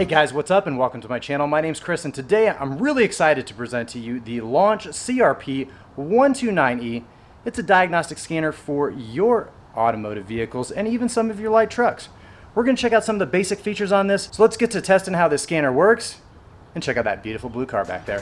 Hey guys, what's up and welcome to my channel. My name's Chris and today I'm really excited to present to you the Launch CRP129E. It's a diagnostic scanner for your automotive vehicles and even some of your light trucks. We're going to check out some of the basic features on this, so let's get to testing how this scanner works and check out that beautiful blue car back there.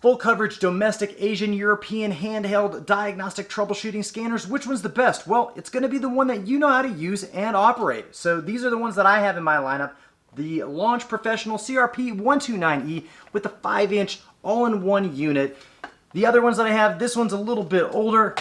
Full coverage domestic, Asian, European, handheld diagnostic troubleshooting scanners. Which one's the best? Well, it's going to be the one that you know how to use and operate. So these are the ones that I have in my lineup. The Launch Professional CRP129E with the 5-inch all-in-one unit. The other ones that I have, this one's a little bit older.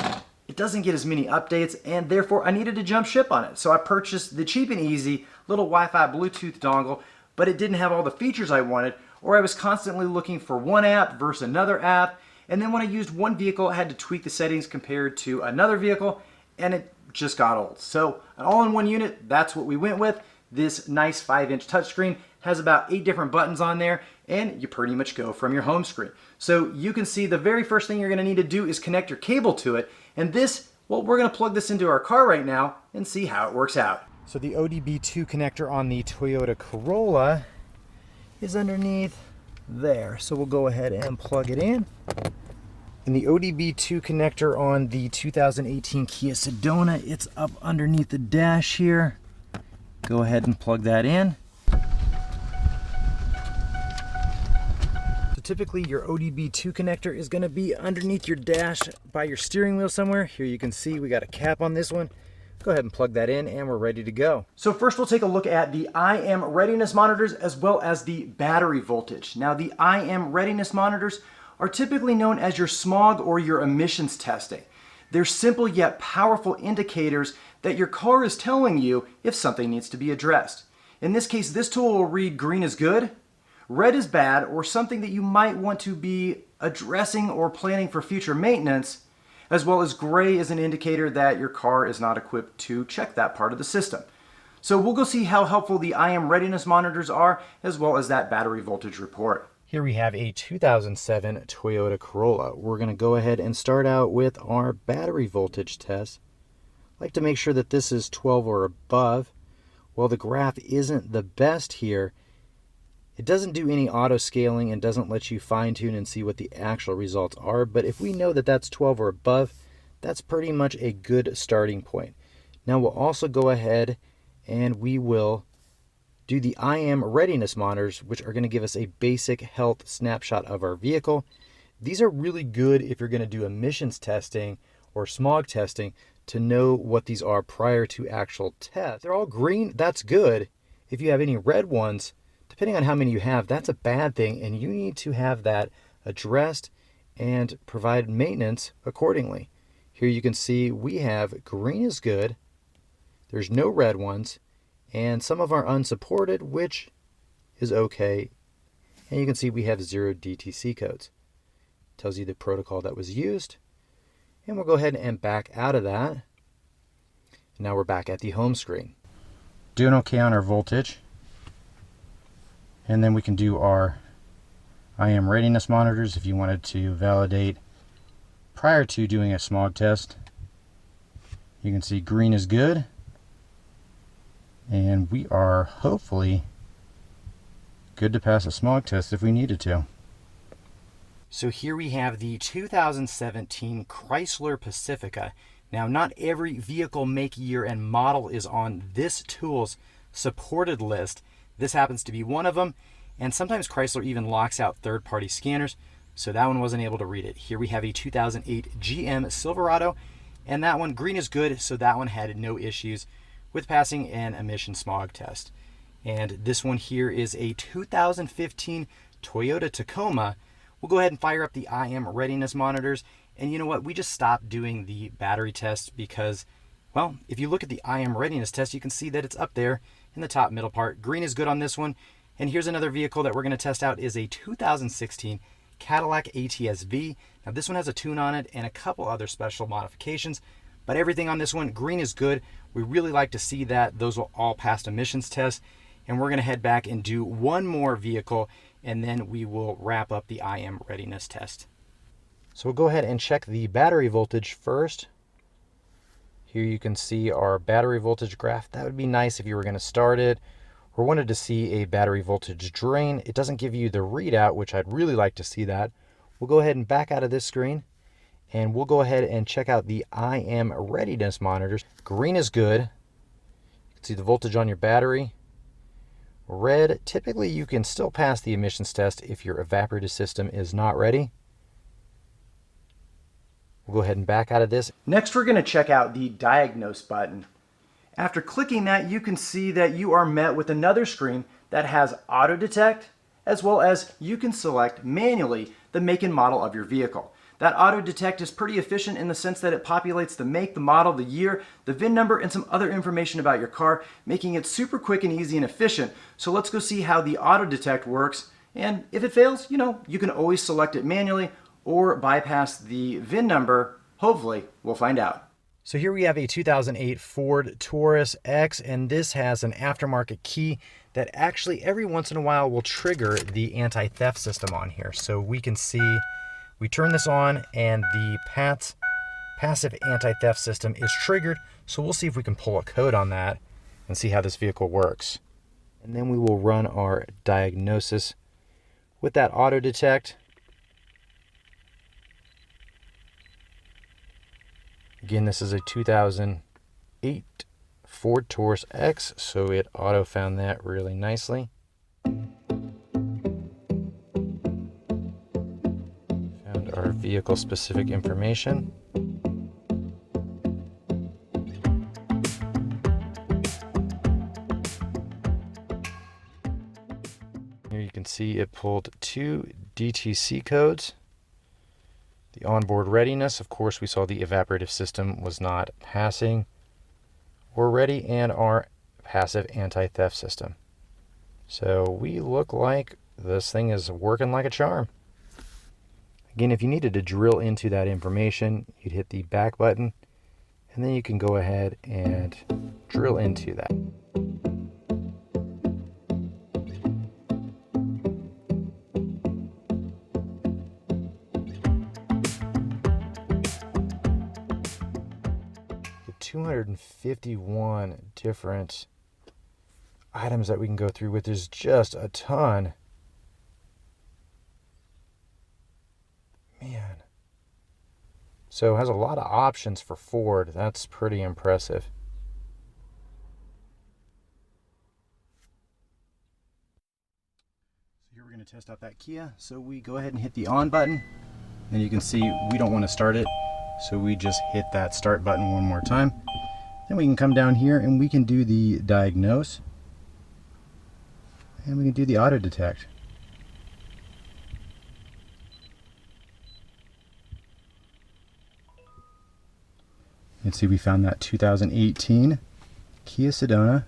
It doesn't get as many updates and therefore I needed to jump ship on it. So I purchased the cheap and easy little Wi-Fi Bluetooth dongle, but it didn't have all the features I wanted, or I was constantly looking for one app versus another app, and then when I used one vehicle I had to tweak the settings compared to another vehicle, and it just got old. So an all-in-one unit, that's what we went with. This nice 5-inch touchscreen has about 8 different buttons on there, and you pretty much go from your home screen. So you can see the very first thing you're going to need to do is connect your cable to it, and this, well, we're going to plug this into our car right now and see how it works out. So the ODB2 connector on the Toyota Corolla is underneath there. So we'll go ahead and plug it in. And the ODB2 connector on the 2018 Kia Sedona, it's up underneath the dash here. Go ahead and plug that in. So typically your ODB2 connector is going to be underneath your dash by your steering wheel somewhere. Here you can see we got a cap on this one. Go ahead and plug that in and we're ready to go. So first we'll take a look at the IM readiness monitors as well as the battery voltage. Now the IM readiness monitors are typically known as your smog or your emissions testing. They're simple yet powerful indicators that your car is telling you if something needs to be addressed. In this case, this tool will read green is good, red is bad, or something that you might want to be addressing or planning for future maintenance, as well as gray is an indicator that your car is not equipped to check that part of the system. So we'll go see how helpful the IM readiness monitors are, as well as that battery voltage report. Here we have a 2007 Toyota Corolla. We're going to go ahead and start out with our battery voltage test. I like to make sure that this is 12 or above. While the graph isn't the best here, it doesn't do any auto scaling and doesn't let you fine tune and see what the actual results are. But if we know that that's 12 or above, that's pretty much a good starting point. Now we'll also go ahead and we will do the IM readiness monitors, which are going to give us a basic health snapshot of our vehicle. These are really good if you're going to do emissions testing or smog testing to know what these are prior to actual test. They're all green, that's good. If you have any red ones, depending on how many you have, that's a bad thing, and you need to have that addressed and provide maintenance accordingly. Here you can see we have green is good, there's no red ones, and some of our unsupported, which is okay. And you can see we have 0 DTC codes. Tells you the protocol that was used. And we'll go ahead and back out of that. Now we're back at the home screen. Doing okay on our voltage. And then we can do our IM readiness monitors if you wanted to validate prior to doing a smog test. You can see green is good. And we are hopefully good to pass a smog test if we needed to. So here we have the 2017 Chrysler Pacifica. Now not every vehicle make, year, and model is on this tool's supported list. This happens to be one of them, and sometimes Chrysler even locks out third-party scanners, so that one wasn't able to read it. Here we have a 2008 GM Silverado, and that one, green is good, so that one had no issues with passing an emission smog test. And this one here is a 2015 Toyota Tacoma. We'll go ahead and fire up the IM readiness monitors, and you know what, we just stopped doing the battery test because Well, if you look at the IM readiness test, you can see that it's up there in the top middle part. Green is good on this one. And here's another vehicle that we're going to test out is a 2016 Cadillac ATSV. Now this one has a tune on it and a couple other special modifications, but everything on this one, green is good. We really like to see that. Those will all pass emissions tests. And we're going to head back and do one more vehicle, and then we will wrap up the IM readiness test. So we'll go ahead and check the battery voltage first. Here you can see our battery voltage graph. That would be nice if you were going to start it or wanted to see a battery voltage drain. It doesn't give you the readout, which I'd really like to see that. We'll go ahead and back out of this screen, and we'll go ahead and check out the IM readiness monitors. Green is good. You can see the voltage on your battery. Red, typically you can still pass the emissions test if your evaporative system is not ready. We'll go ahead and back out of this. Next, we're going to check out the Diagnose button. After clicking that, you can see that you are met with another screen that has auto detect, as well as you can select manually the make and model of your vehicle. That auto detect is pretty efficient in the sense that it populates the make, the model, the year, the VIN number, and some other information about your car, making it super quick and easy and efficient. So let's go see how the auto detect works. And if it fails, you can always select it manually or bypass the VIN number. Hopefully, we'll find out. So here we have a 2008 Ford Taurus X, and this has an aftermarket key that actually every once in a while will trigger the anti-theft system on here. So we can see, we turn this on and the passive anti-theft system is triggered. So we'll see if we can pull a code on that and see how this vehicle works. And then we will run our diagnosis with that auto detect. Again, this is a 2008 Ford Taurus X, so it auto found that really nicely. Found our vehicle specific information. Here you can see it pulled 2 DTC codes. The onboard readiness, of course, we saw the evaporative system was not passing or ready, and our passive anti-theft system. So we look like this thing is working like a charm. Again, if you needed to drill into that information, you'd hit the back button, and then you can go ahead and drill into that. 251 different items that we can go through with. There's just a ton. Man. So it has a lot of options for Ford. That's pretty impressive. So here we're going to test out that Kia. So we go ahead and hit the on button. And you can see we don't want to start it. So we just hit that start button one more time. Then we can come down here and we can do the diagnose. And we can do the auto detect. You can see we found that 2018 Kia Sedona.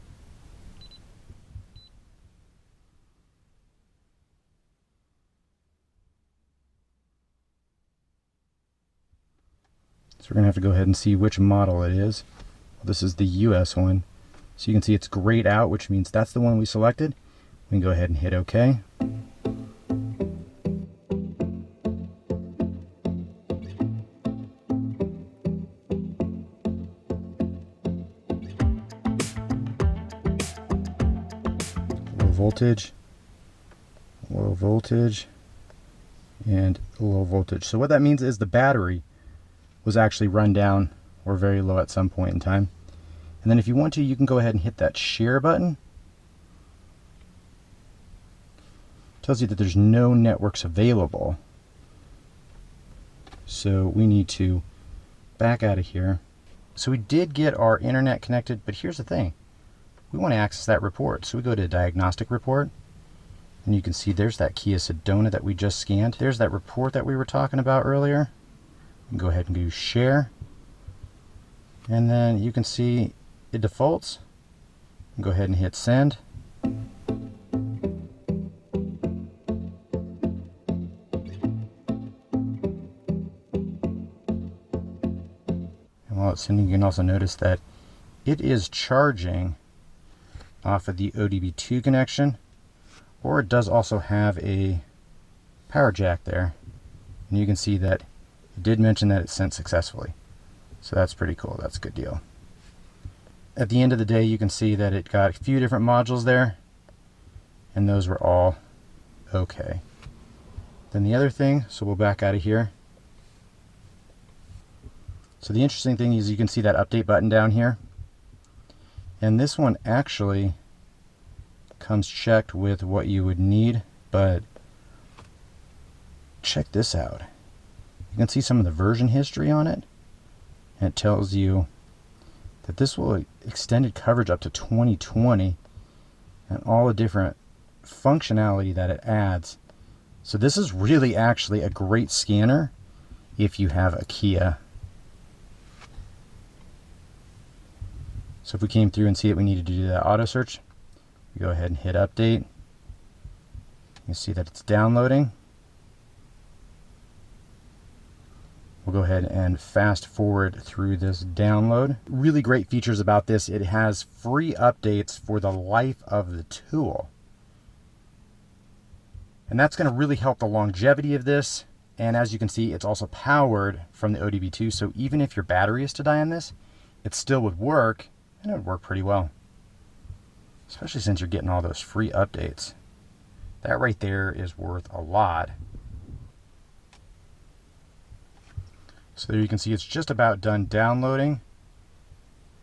So we're going to have to go ahead and see which model it is. Well, this is the US one. So you can see it's grayed out, which means that's the one we selected. We can go ahead and hit OK. Low voltage, and low voltage. So what that means is the battery was actually run down or very low at some point in time. And then if you want to, you can go ahead and hit that share button. It tells you that there's no networks available. So we need to back out of here. So we did get our internet connected, but here's the thing. We want to access that report. So we go to Diagnostic Report, and you can see there's that Kia Sedona that we just scanned. There's that report that we were talking about earlier. We can go ahead and do Share. And then you can see it defaults. Go ahead and hit send. And while it's sending, you can also notice that it is charging off of the ODB2 connection, or it does also have a power jack there. And you can see that it did mention that it sent successfully. So that's pretty cool. That's a good deal. At the end of the day, you can see that it got a few different modules there, and those were all okay. Then the other thing, so we'll back out of here. So the interesting thing is you can see that update button down here. And this one actually comes checked with what you would need, but check this out. You can see some of the version history on it, and it tells you that this will extended coverage up to 2020 and all the different functionality that it adds. So this is really actually a great scanner if you have a Kia. So if we came through and see that we needed to do that auto search, we go ahead and hit update. You see that it's downloading. We'll go ahead and fast forward through this download. Really great features about this. It has free updates for the life of the tool. And that's going to really help the longevity of this. And as you can see, it's also powered from the ODB2. So even if your battery is to die on this, it still would work, and it would work pretty well. Especially since you're getting all those free updates. That right there is worth a lot. So there you can see it's just about done downloading.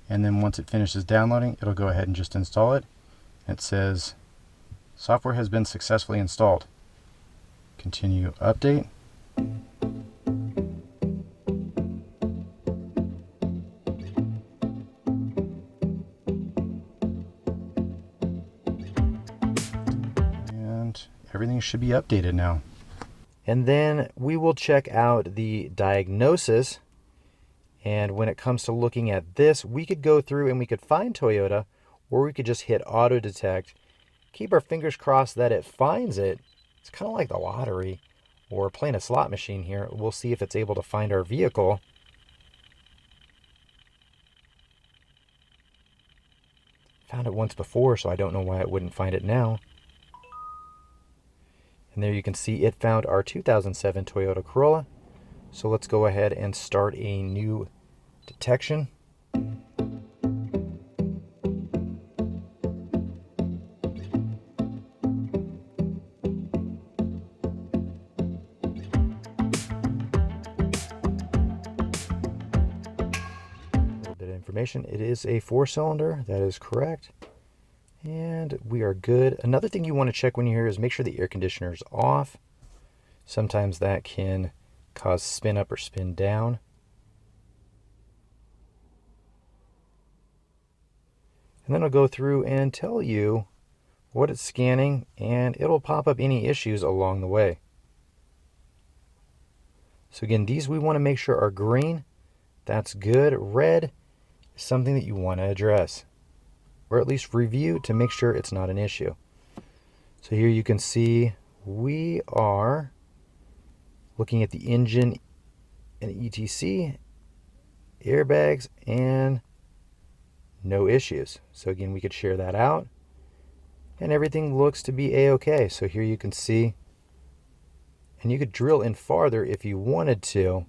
And then once it finishes downloading, it'll go ahead and just install it. It says, software has been successfully installed. Continue update. And everything should be updated now. And then we will check out the diagnosis. And when it comes to looking at this, we could go through and we could find Toyota, or we could just hit auto detect. Keep our fingers crossed that it finds it. It's kind of like the lottery or playing a slot machine here. We'll see if it's able to find our vehicle. Found it once before, so I don't know why it wouldn't find it now. And there you can see it found our 2007 Toyota Corolla. So let's go ahead and start a new detection. It is a 4-cylinder. That is correct. And we are good. Another thing you want to check when you're here is make sure the air conditioner is off. Sometimes that can cause spin up or spin down. And then I'll go through and tell you what it's scanning, and it'll pop up any issues along the way. So again, these we want to make sure are green. That's good. Red, something that you want to address, or at least review to make sure it's not an issue. So here you can see we are looking at the engine and ETC, airbags, and no issues. So again, we could share that out, and everything looks to be a-okay. So here you can see, and you could drill in farther if you wanted to.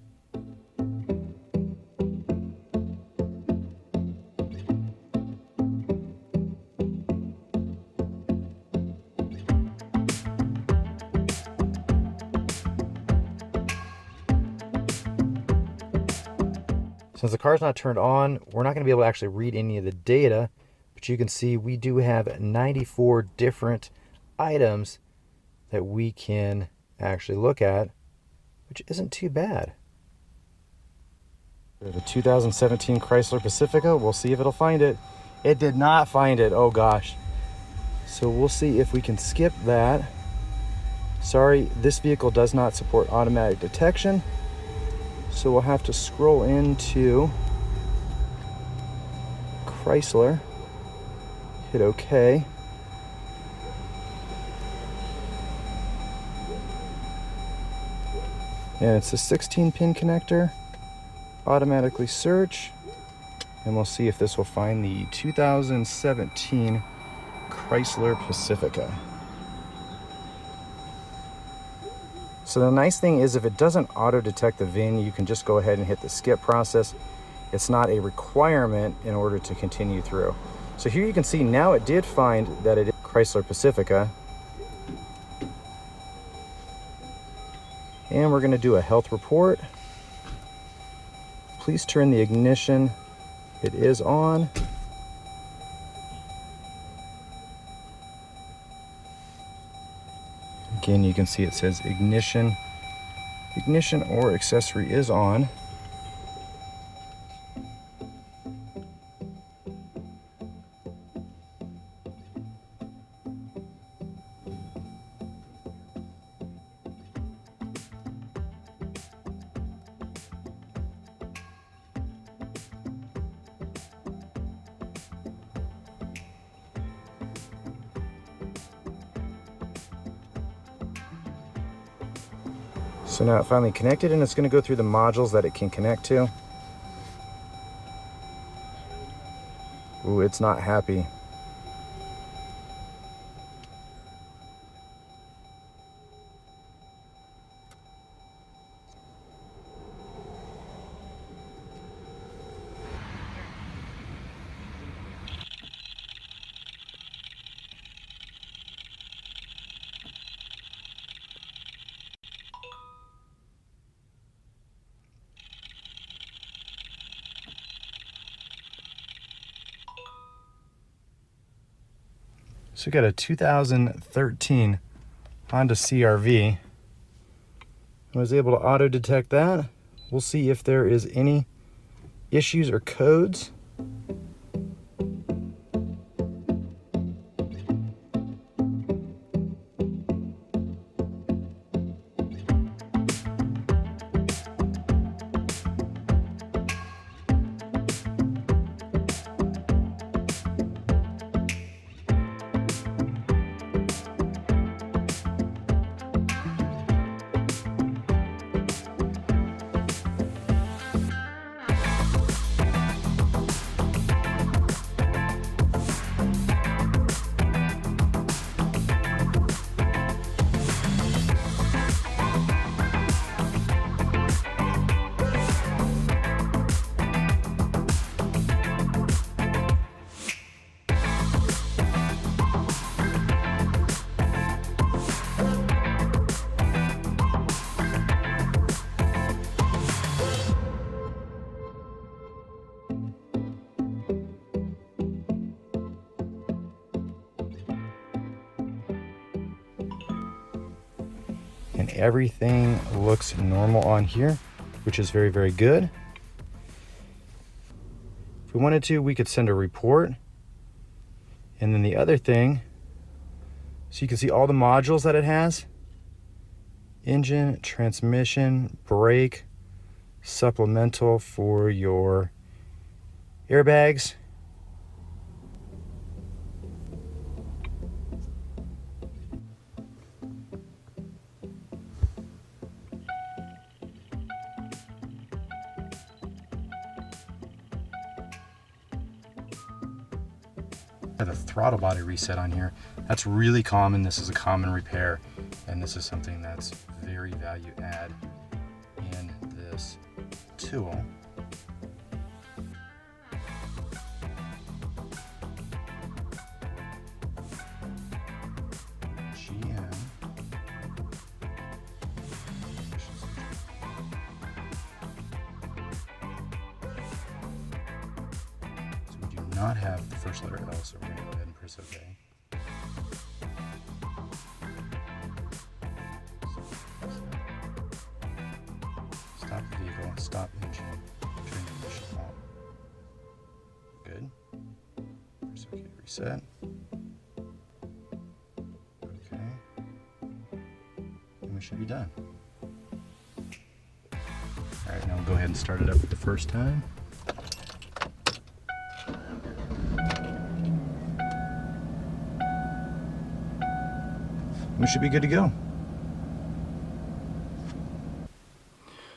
Since the car's not turned on, we're not going to be able to actually read any of the data, but you can see we do have 94 different items that we can actually look at, which isn't too bad. The 2017 Chrysler Pacifica, we'll see if it'll find it. It did not find it, oh gosh. So we'll see if we can skip that. Sorry, this vehicle does not support automatic detection. So we'll have to scroll into Chrysler. Hit OK. And it's a 16-pin connector. Automatically search. And we'll see if this will find the 2017 Chrysler Pacifica. So the nice thing is if it doesn't auto-detect the VIN, you can just go ahead and hit the skip process. It's not a requirement in order to continue through. So here you can see now it did find that it is Chrysler Pacifica. And we're going to do a health report. Please turn the ignition. It is on. Again, you can see it says ignition or accessory is on. So now it finally connected, and it's going to go through the modules that it can connect to. Ooh, it's not happy. So we got a 2013 Honda CRV. I was able to auto detect that. We'll see if there is any issues or codes. And everything looks normal on here, which is very, very good. If we wanted to, we could send a report. And then the other thing, so you can see all the modules that it has: engine, transmission, brake, supplemental for your airbags. The throttle body reset on here. That's really common. This is a common repair, and this is something that's very value add in this tool. GM. So we do not have the first letter L, so we're going to go ahead and press OK. Stop vehicle, stop engine, turn the ignition off. Good. Press OK to reset. Okay. And we should be done. Alright, now we'll go ahead and start it up for the first time. we should be good to go.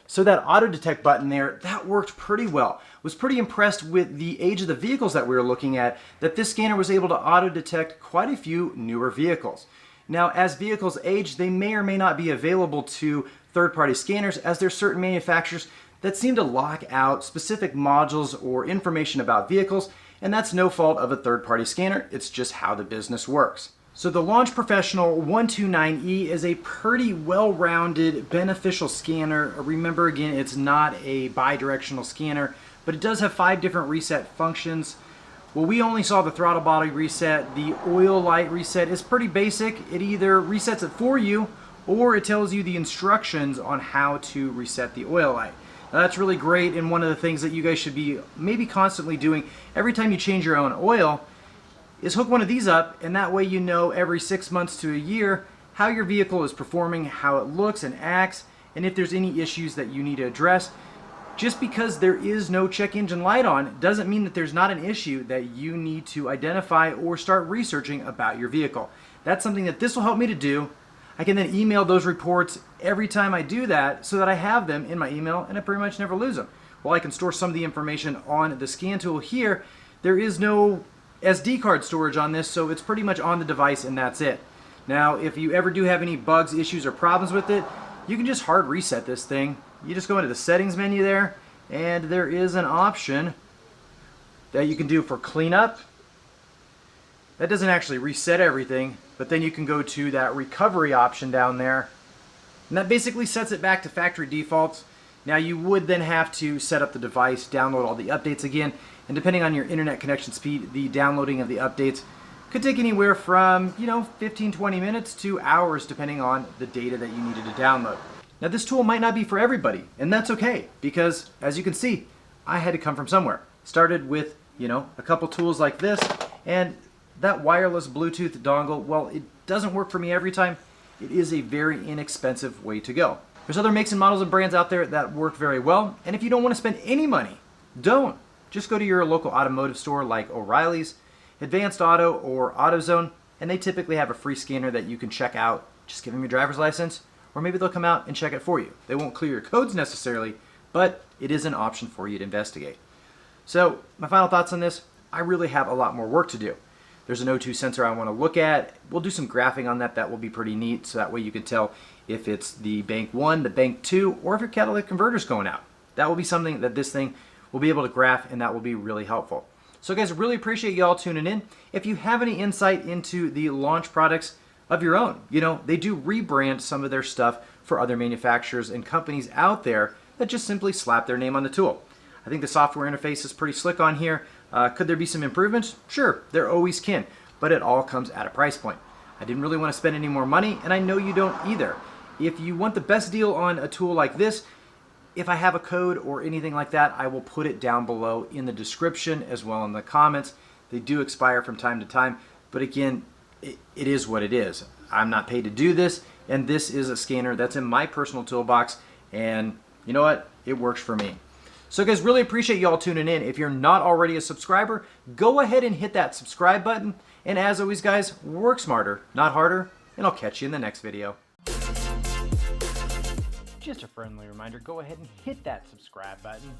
So that auto detect button there, that worked pretty well. Was pretty impressed with the age of the vehicles that we were looking at, that this scanner was able to auto detect quite a few newer vehicles. Now, as vehicles age, they may or may not be available to third-party scanners, as there's certain manufacturers that seem to lock out specific modules or information about vehicles, and that's no fault of a third-party scanner, it's just how the business works. So the Launch Professional 129E is a pretty well-rounded, beneficial scanner. Remember, again, it's not a bi-directional scanner, but it does have 5 different reset functions. Well, we only saw the throttle body reset. The oil light reset is pretty basic. It either resets it for you, or it tells you the instructions on how to reset the oil light. Now, that's really great, and one of the things that you guys should be maybe constantly doing every time you change your own oil is hook one of these up, and that way you know every 6 months to a year how your vehicle is performing, how it looks and acts, and if there's any issues that you need to address. Just because there is no check engine light on doesn't mean that there's not an issue that you need to identify or start researching about your vehicle. That's something that this will help me to do. I can then email those reports every time I do that so that I have them in my email and I pretty much never lose them. Well, I can store some of the information on the scan tool here. There is no SD card storage on this, so it's pretty much on the device and that's it. Now, if you ever do have any bugs, issues, or problems with it, you can just hard reset this thing. You just go into the settings menu there, and there is an option that you can do for cleanup. That doesn't actually reset everything, but then you can go to that recovery option down there, and that basically sets it back to factory defaults. Now, you would then have to set up the device, download all the updates again, and depending on your internet connection speed, the downloading of the updates could take anywhere from, 15-20 minutes to hours, depending on the data that you needed to download. Now, this tool might not be for everybody, and that's okay, because as you can see, I had to come from somewhere. Started with, a couple tools like this, and that wireless Bluetooth dongle, well, it doesn't work for me every time. It is a very inexpensive way to go. There's other makes and models and brands out there that work very well, and if you don't want to spend any money, don't. Just go to your local automotive store like O'Reilly's, Advanced Auto, or AutoZone, and they typically have a free scanner that you can check out. Just give them your driver's license, or maybe they'll come out and check it for you. They won't clear your codes necessarily, but it is an option for you to investigate. So my final thoughts on this, I really have a lot more work to do. There's an O2 sensor I want to look at. We'll do some graphing on that. That will be pretty neat, so that way you can tell if it's the bank 1, the bank 2, or if your catalytic converter's going out. That will be something that this thing will be able to graph, and that will be really helpful. So guys, really appreciate you all tuning in. If you have any insight into the launch products of your own, they do rebrand some of their stuff for other manufacturers and companies out there that just simply slap their name on the tool. I think the software interface is pretty slick on here. Could there be some improvements? Sure, there always can, but it all comes at a price point. I didn't really want to spend any more money, and I know you don't either. If you want the best deal on a tool like this, if I have a code or anything like that, I will put it down below in the description as well in the comments. They do expire from time to time, but again, it is what it is. I'm not paid to do this, and this is a scanner that's in my personal toolbox, and you know what? It works for me. So guys, really appreciate you all tuning in. If you're not already a subscriber, go ahead and hit that subscribe button. And as always, guys, work smarter, not harder, and I'll catch you in the next video. Just a friendly reminder, go ahead and hit that subscribe button.